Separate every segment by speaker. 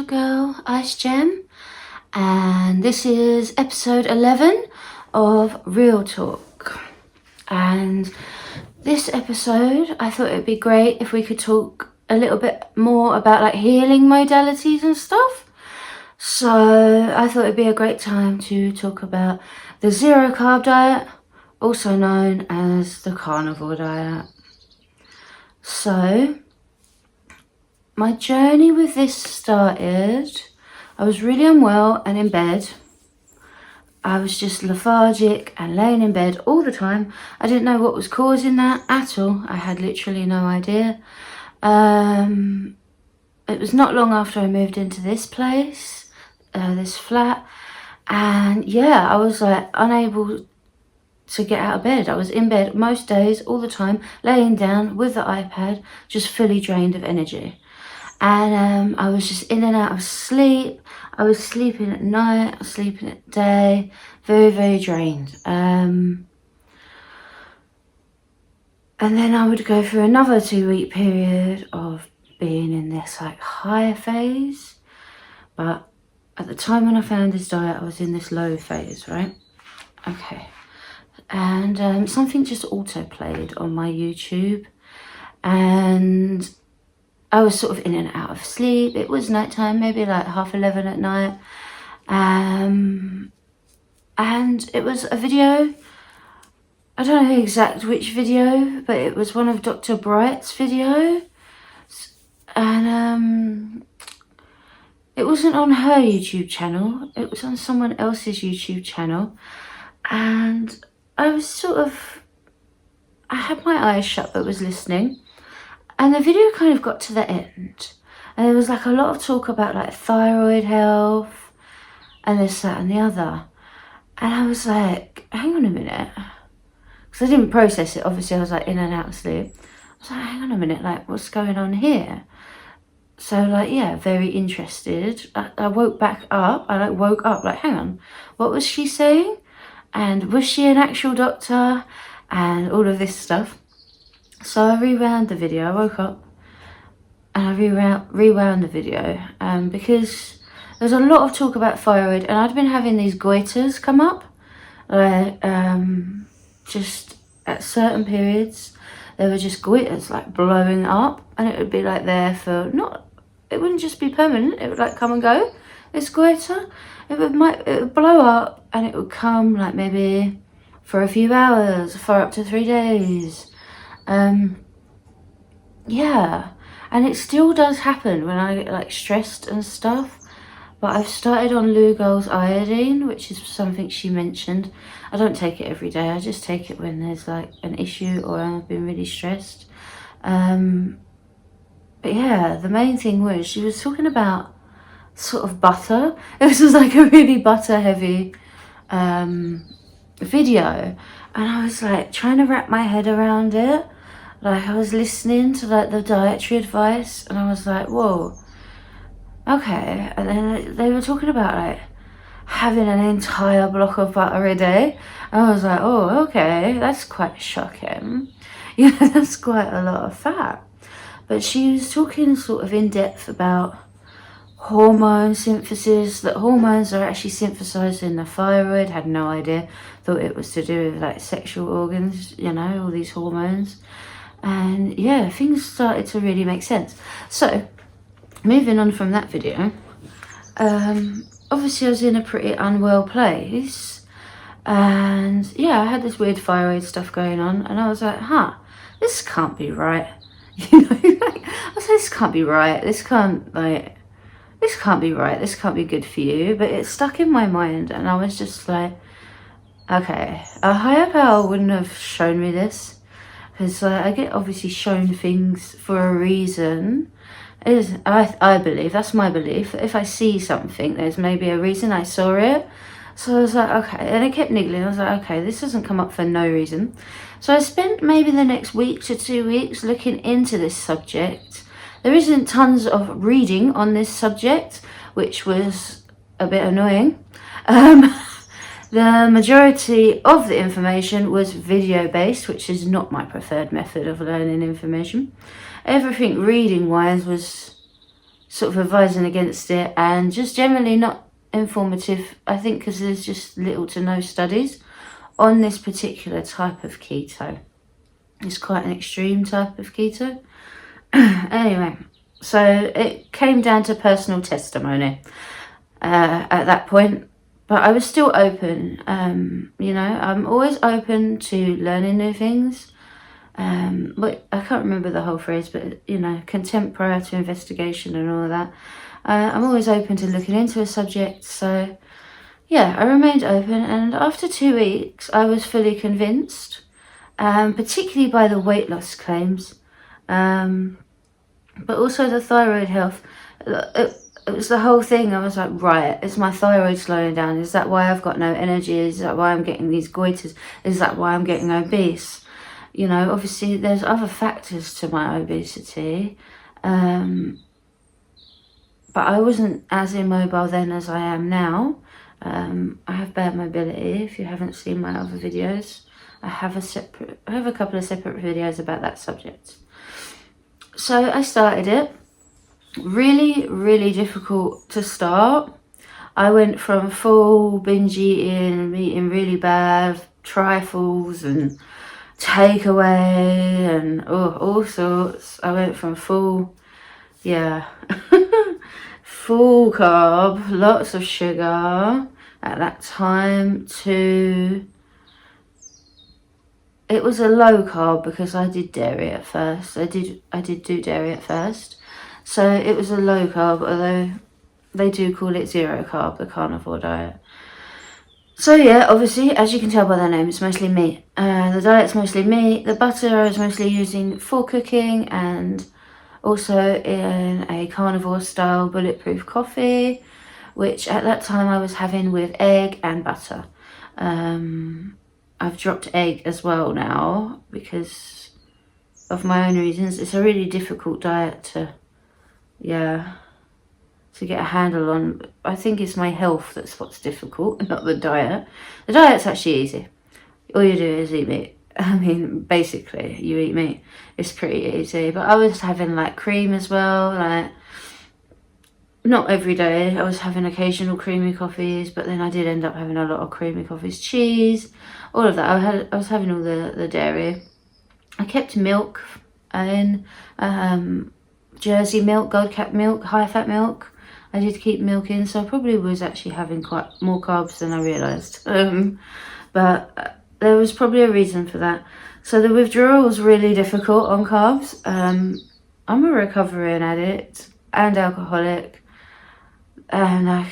Speaker 1: girl, Ice Gem, and this is episode 11 of Real Talk. And this episode, I thought it'd be great if we could talk a little bit more about like healing modalities and stuff. So I thought it'd be a great time to talk about the zero carb diet, also known as the carnivore diet. So my journey with this started, I was really unwell and in bed. I was just lethargic and laying in bed all the time. I didn't know what was causing that at all. I had literally no idea. It was not long after I moved into this place, this flat. And yeah, I was like unable to get out of bed. I was in bed most days, all the time, laying down with the iPad, just fully drained of energy. And I was just in and out of sleep. I was sleeping at night, I was sleeping at day, very, very drained. And then I would go through another 2-week period of being in this like high phase. But at the time when I found this diet, I was in this low phase, right? Okay. And something just auto-played on my YouTube. And I was sort of in and out of sleep. It was nighttime, maybe like 11:30 at night. And it was a video. I don't know exact which video, but it was one of Dr. Bright's videos. And it wasn't on her YouTube channel. It was on someone else's YouTube channel. And I was I had my eyes shut but was listening. And the video kind of got to the end. And there was like a lot of talk about like thyroid health and this, that and the other. And I was like, hang on a minute. Because I didn't process it. Obviously I was like in and out of sleep. I was like, hang on a minute, like what's going on here? So like, yeah, very interested. I woke up, like, hang on, what was she saying? And was she an actual doctor? And all of this stuff. So I rewound the video. I woke up and I rewound the video because there's a lot of talk about thyroid, and I'd been having these goiters come up just at certain periods. There were just goiters like blowing up, and it would be like there for it wouldn't just be permanent, it would like come and go. This goiter, it would blow up and it would come like maybe for a few hours, for up to 3 days. Yeah, and it still does happen when I get like stressed and stuff. But I've started on Lugol's iodine, which is something she mentioned. I don't take it every day. I just take it when there's like an issue or I've been really stressed. But yeah, the main thing was she was talking about sort of butter. This was like a really butter heavy video. And I was like trying to wrap my head around it. Like I was listening to like the dietary advice and I was like, whoa, okay. And then they were talking about like having an entire block of butter a day. And I was like, oh, okay, that's quite shocking. Yeah, that's quite a lot of fat. But she was talking sort of in depth about hormone synthesis, that hormones are actually synthesized in the thyroid. Had no idea, thought it was to do with like sexual organs, you know, all these hormones. And yeah, things started to really make sense. So moving on from that video, obviously I was in a pretty unwell place, and yeah, I had this weird thyroid stuff going on, and I was like, this can't be right. You know, like, I was like, this can't be right, this can't be right, this can't be good for you. But it stuck in my mind, and I was just like, okay, a higher power wouldn't have shown me this, because I get obviously shown things for a reason. I believe, that's my belief, that if I see something, there's maybe a reason I saw it. So I was like, okay, and it kept niggling. I was like, okay, this doesn't come up for no reason. So I spent maybe the next week to 2 weeks looking into this subject. There isn't tons of reading on this subject, which was a bit annoying. The majority of the information was video-based, which is not my preferred method of learning information. Everything reading-wise was sort of advising against it, and just generally not informative, I think, because there's just little to no studies on this particular type of keto. It's quite an extreme type of keto. Anyway, so it came down to personal testimony at that point, but I was still open. You know, I'm always open to learning new things. But I can't remember the whole phrase, but you know, contempt prior to investigation and all of that. I'm always open to looking into a subject, so yeah, I remained open, and after 2 weeks I was fully convinced, particularly by the weight loss claims, but also the thyroid health. It was the whole thing. I was like, right, is my thyroid slowing down? Is that why I've got no energy? Is that why I'm getting these goiters? Is that why I'm getting obese? You know, obviously there's other factors to my obesity, but I wasn't as immobile then as I am now. I have bad mobility. If you haven't seen my other videos, I have a couple of separate videos about that subject. So I started it. Really, really difficult to start. I went from full binge eating really bad, trifles and takeaway and all sorts. I went from full full carb, lots of sugar at that time, to it was a low carb because I did dairy at first. I did do dairy at first, so it was a low carb, although they do call it zero carb, the carnivore diet. So yeah, obviously, as you can tell by the name, it's mostly meat. The diet's mostly meat. The butter I was mostly using for cooking, and also in a carnivore style bulletproof coffee, which at that time I was having with egg and butter. I've dropped egg as well now because of my own reasons. It's a really difficult diet to get a handle on. I think it's my health that's what's difficult, not the diet. The diet's actually easy. All you do is eat meat. I mean, basically, you eat meat. It's pretty easy. But I was having like cream as well, like not every day. I was having occasional creamy coffees, but then I did end up having a lot of creamy coffees, cheese, all of that. I was having all the dairy. I kept milk in, Jersey milk, gold cap milk, high fat milk. I did keep milk in, so I probably was actually having quite more carbs than I realised. But there was probably a reason for that. So the withdrawal was really difficult on carbs. I'm a recovering addict and alcoholic, and I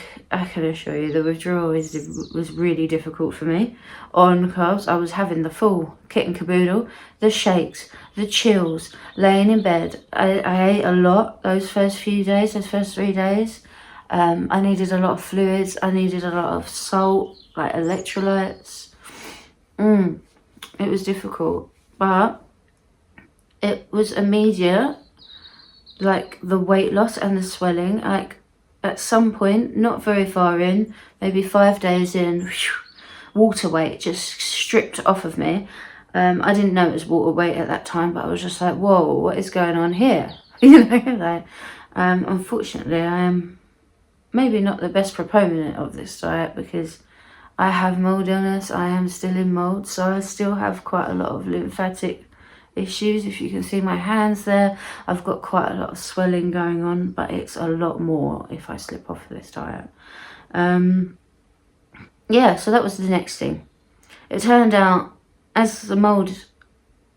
Speaker 1: can assure you the withdrawal was really difficult for me on carbs. I was having the full kit and caboodle, the shakes, the chills, laying in bed. I ate a lot those first few days, those first 3 days. I needed a lot of fluids. I needed a lot of salt, like electrolytes. It was difficult, but it was immediate, like the weight loss and the swelling. Like at some point, not very far in, maybe 5 days in, water weight just stripped off of me. I didn't know it was water weight at that time, but I was just like, whoa, what is going on here? You know, like, unfortunately, I am maybe not the best proponent of this diet because I have mold illness. I am still in mold, so I still have quite a lot of lymphatic issues. If you can see my hands there, I've got quite a lot of swelling going on, but it's a lot more if I slip off of this diet. Yeah, so that was the next thing. It turned out as the mold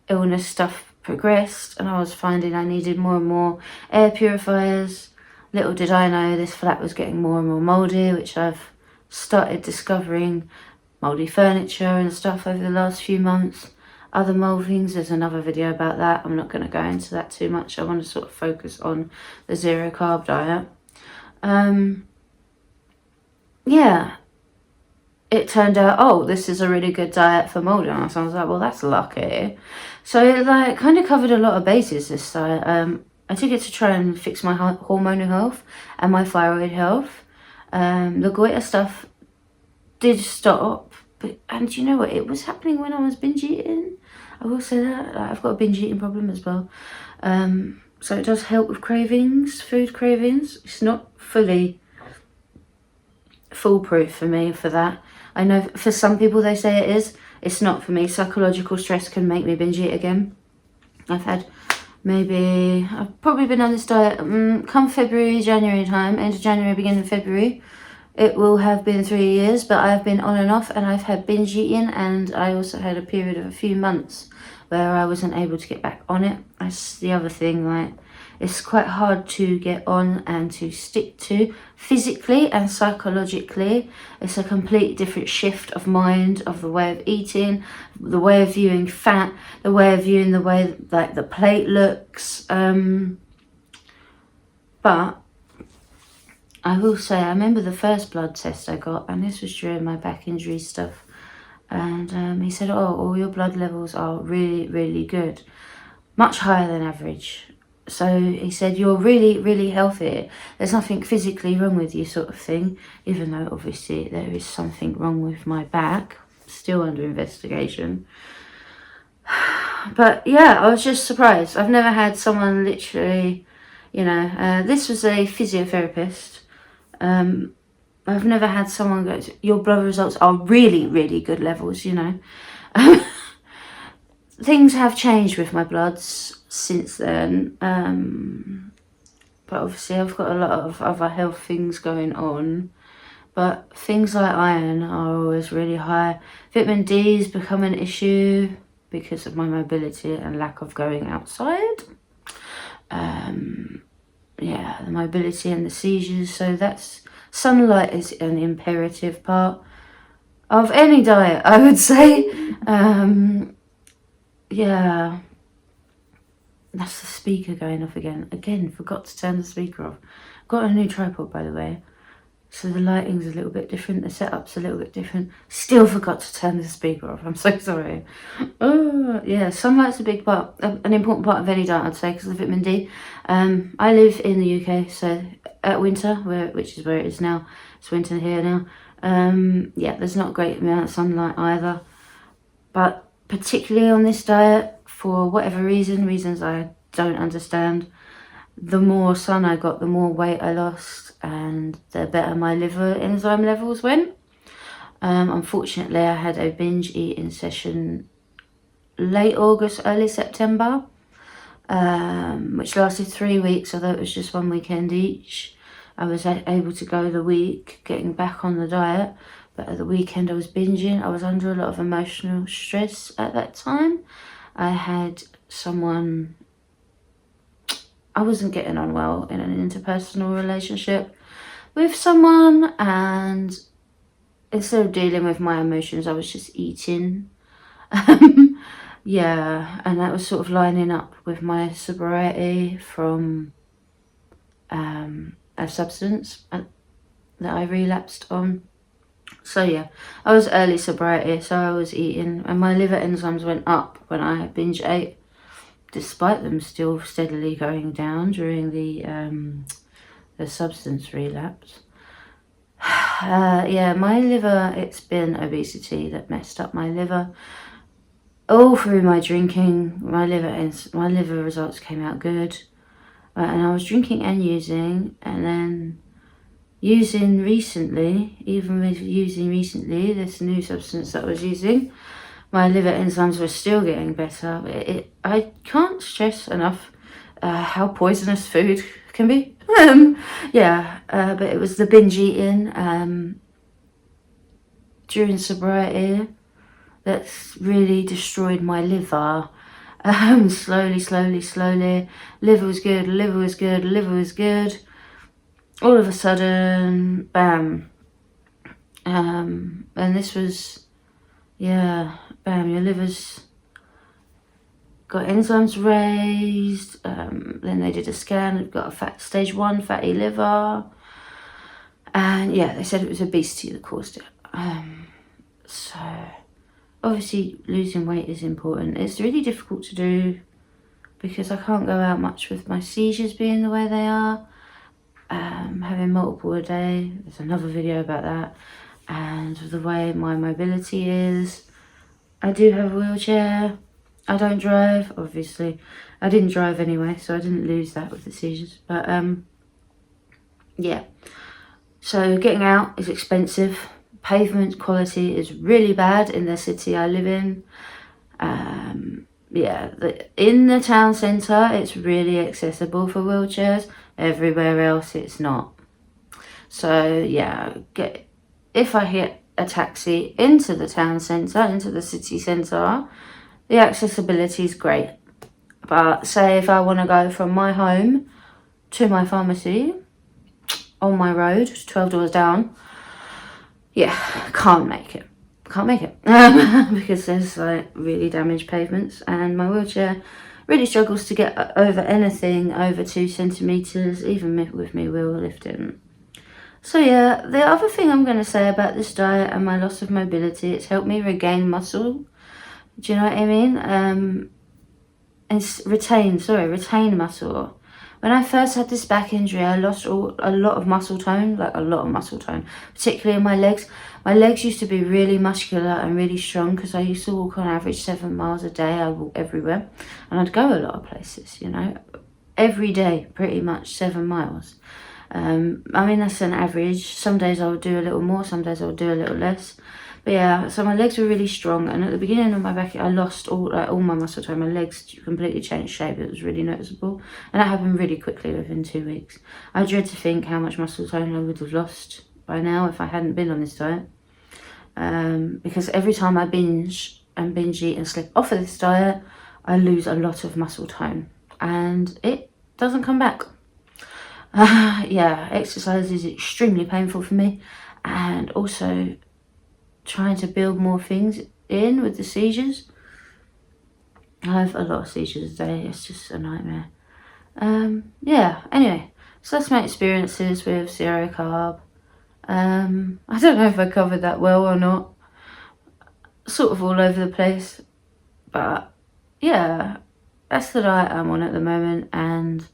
Speaker 1: illness stuff progressed and I was finding I needed more and more air purifiers, little did I know this flat was getting more and more moldy, which I've started discovering moldy furniture and stuff over the last few months. Other mold things, there's another video about that. I'm not going to go into that too much. I want to sort of focus on the zero carb diet. Yeah, it turned out, oh, this is a really good diet for mold illness. I was like, well, that's lucky. So it like kind of covered a lot of bases, this diet. I took it to try and fix my hormonal health and my thyroid health. The goiter stuff did stop, and you know what, it was happening when I was binge eating. I will say that, like, I've got a binge eating problem as well. So it does help with cravings, food cravings. It's not fully foolproof for me for that. I know for some people they say it is. It's not for me. Psychological stress can make me binge eat again. I've probably been on this diet come February, January time, end of January, beginning of February. It will have been 3 years, but I've been on and off, and I've had binge eating, and I also had a period of a few months where I wasn't able to get back on it. That's the other thing, like, it's quite hard to get on and to stick to physically and psychologically. It's a completely different shift of mind, of the way of eating, the way of viewing fat, the way of viewing the way like the plate looks. But I will say, I remember the first blood test I got, and this was during my back injury stuff. And he said, oh, all your blood levels are really, really good. Much higher than average. So he said, you're really, really healthy. There's nothing physically wrong with you, sort of thing. Even though, obviously, there is something wrong with my back. Still under investigation. But, yeah, I was just surprised. I've never had someone literally, you know... this was a physiotherapist. I've never had someone go, your blood results are really, really good levels, you know. Things have changed with my bloods since then. But obviously I've got a lot of other health things going on. But things like iron are always really high. Vitamin D has become an issue because of my mobility and lack of going outside. Yeah, the mobility and the seizures, so that's... Sunlight is an imperative part of any diet, I would say. Yeah. That's the speaker going off again. Again, forgot to turn the speaker off. Got a new tripod, by the way. So the lighting's a little bit different. The setup's a little bit different. Still forgot to turn the speaker off. I'm so sorry. Oh, yeah, sunlight's a big part, an important part of any diet, I'd say, because of the vitamin D. I live in the UK, so at winter, which is where it is now. It's winter here now. Yeah, there's not a great amount of sunlight either. But particularly on this diet, for whatever reasons I don't understand, the more sun I got, the more weight I lost, and the better my liver enzyme levels went. Unfortunately, I had a binge eating session late August, early September, which lasted 3 weeks, although it was just 1 weekend each. I was able to go the week, getting back on the diet, but at the weekend I was binging. I was under a lot of emotional stress at that time. I had someone... I wasn't getting on well in an interpersonal relationship with someone, and instead of dealing with my emotions, I was just eating. Yeah, and that was sort of lining up with my sobriety from a substance that I relapsed on. So yeah, I was early sobriety, so I was eating, and my liver enzymes went up when I binge ate, despite them still steadily going down during the substance relapse. Yeah, my liver, it's been obesity that messed up my liver. All through my drinking, my liver results came out good. And I was drinking and using, and then using recently, this new substance that I was using, my liver enzymes were still getting better. I can't stress enough how poisonous food can be. Yeah, but it was the binge eating during sobriety that's really destroyed my liver. Slowly. Liver was good. All of a sudden, bam. And this was, yeah, bam, your liver's got enzymes raised. Then they did a scan, got a stage 1 fatty liver. And yeah, they said it was obesity that caused it. So obviously losing weight is important. It's really difficult to do because I can't go out much with my seizures being the way they are. Having multiple a day, there's another video about that. And the way my mobility is. I do have a wheelchair. I don't drive, obviously. I didn't drive anyway, so I didn't lose that with the seizures. But yeah. So getting out is expensive. Pavement quality is really bad in the city I live in. Yeah, in the town centre, it's really accessible for wheelchairs. Everywhere else, it's not. So yeah, if I get a taxi into the town centre, into the city centre, the accessibility is great. But say if I want to go from my home to my pharmacy on my road, 12 doors down, yeah, can't make it. Because there's like really damaged pavements, and my wheelchair really struggles to get over anything over 2 centimetres, even with me wheel lifting. So yeah, the other thing I'm going to say about this diet and my loss of mobility, it's helped me regain muscle. Do you know what I mean? And retain muscle. When I first had this back injury, I lost a lot of muscle tone, particularly in my legs. My legs used to be really muscular and really strong because I used to walk on average 7 miles a day. I walk everywhere, and I'd go a lot of places, you know, every day, pretty much 7 miles. I mean, that's an average. Some days I would do a little more, some days I would do a little less. But yeah, so my legs were really strong, and at the beginning of my back, I lost all my muscle tone. My legs completely changed shape. It was really noticeable, and that happened really quickly within 2 weeks. I dread to think how much muscle tone I would have lost by now if I hadn't been on this diet. Because every time I binge eat and slip off of this diet, I lose a lot of muscle tone, and it doesn't come back. Yeah, exercise is extremely painful for me, and also trying to build more things in with the seizures. I have a lot of seizures a day. It's just a nightmare. Yeah, anyway, so that's my experiences with zero carb. I don't know if I covered that well or not. Sort of all over the place. But yeah, that's the diet I'm on at the moment, and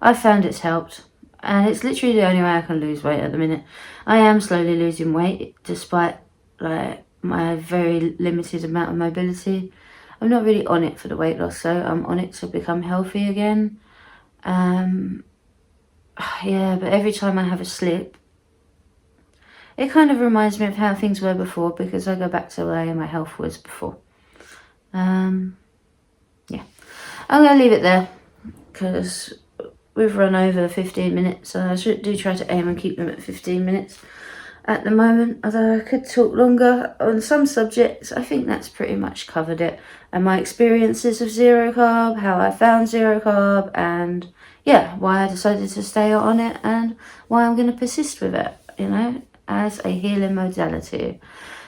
Speaker 1: I found it's helped. And it's literally the only way I can lose weight at the minute. I am slowly losing weight despite like my very limited amount of mobility. I'm not really on it for the weight loss, so I'm on it to become healthy again. Yeah, but every time I have a slip, it kind of reminds me of how things were before, because I go back to the way my health was before. Yeah, I'm going to leave it there because we've run over 15 minutes. So I do try to aim and keep them at 15 minutes at the moment, although I could talk longer on some subjects. I think that's pretty much covered it, and my experiences of zero carb, how I found zero carb, and yeah, why I decided to stay on it, and why I'm going to persist with it, you know, as a healing modality.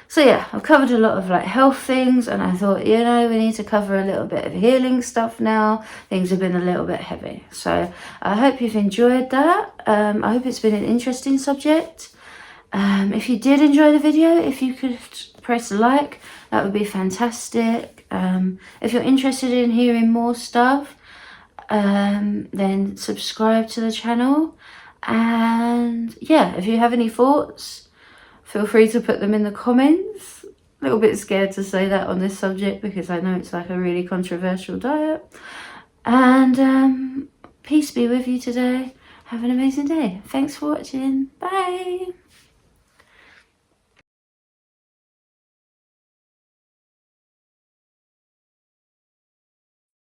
Speaker 1: So yeah, I've covered a lot of like health things, and I thought, you know, we need to cover a little bit of healing stuff now. Things have been a little bit heavy, so I hope you've enjoyed that. I hope it's been an interesting subject. If you did enjoy the video, if you could press like, that would be fantastic. If you're interested in hearing more stuff, then subscribe to the channel. And yeah, if you have any thoughts, feel free to put them in the comments. A little bit scared to say that on this subject because I know it's like a really controversial diet. And peace be with you today. Have an amazing day. Thanks for watching. Bye.